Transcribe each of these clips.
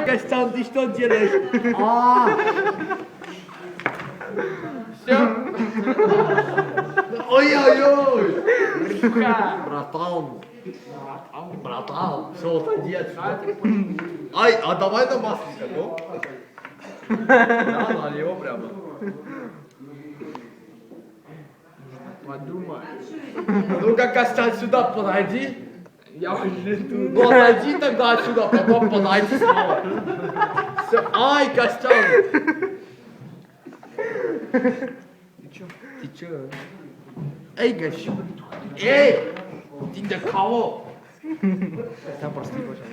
Костян, ты что делаешь? Все? Ой-ой-ой! Братан, все, отойди отсюда. Ай, а давай на маску, ну? Да, налево прямо. Подумай. Ну-ка, Костян, сюда подойди. Я уже тут. Ну, отойди тогда отсюда, потом подойди снова. Все. Ай, Костян! Ты чё? Эй, Костян! Эй! Ты до кого? Костян, прости, пожалуйста.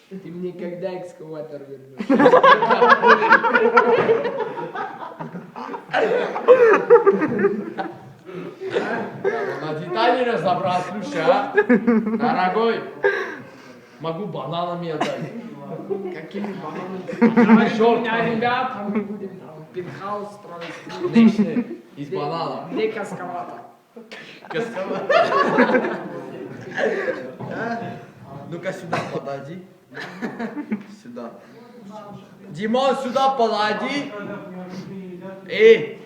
Ты мне когда экскаватор вернешь? На детали разобрать, слушай, а? Дорогой, могу бананами отдать. Какими бананами? Чёрт. У меня ребята, мы будем там пентхаус строить. Отлично. Из бананов. Где экскаватор? Ну-ка сюда подойди. Сюда. Димон, сюда подойди. Эй!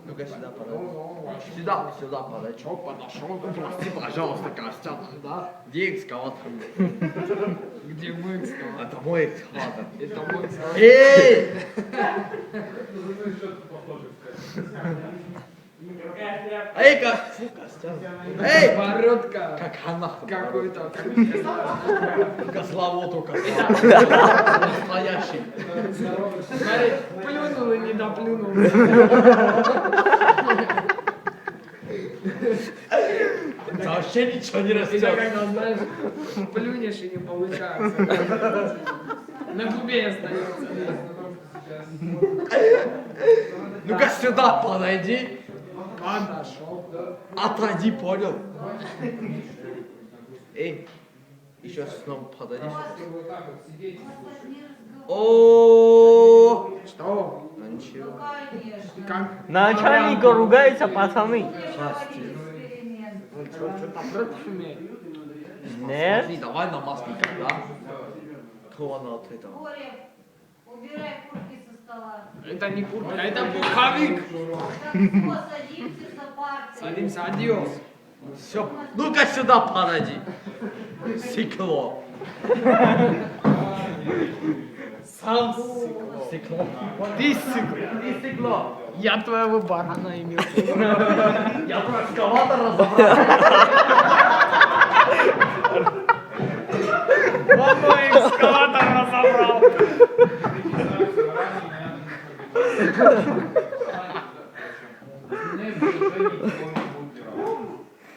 Ну-ка сюда подойди. Сюда подойди. Чё, подошел? Прости, пожалуйста, Костян. Да? Где экскаватор? Где мой экскаватор? Это мой экскаватор. Это мой экскаватор. Эй! Эй, фу, Костян. Эй! Бородка. Как она. Какой-то. Козловод у Костяна. Настоящий. Смотри, плюнул и не доплюнул. Это вообще ничего не Это растет. когда, знаешь, плюнешь и не получается. На губе остается. Ну-ка сюда подойди. Подошел. Отойди, понял? Эй, еще снова подойди. О, Что? ну ничего. Как? Начальника ругаются пацаны. Что-то против имеет? Нет? Смотри, давай на маске тогда. Кого она от этого? Боря, убирай куртки со стола. Это не куртка, это пуховик. Так, все, садимся за партией. Садимся, адиос. Все, ну-ка сюда подойди. Стекло. Сам сыкло. Стекло. Ты сыкло. Ты стекло. Я твоего барана имел. Я про экскаватор разобрал. Он мой экскаватор разобрал.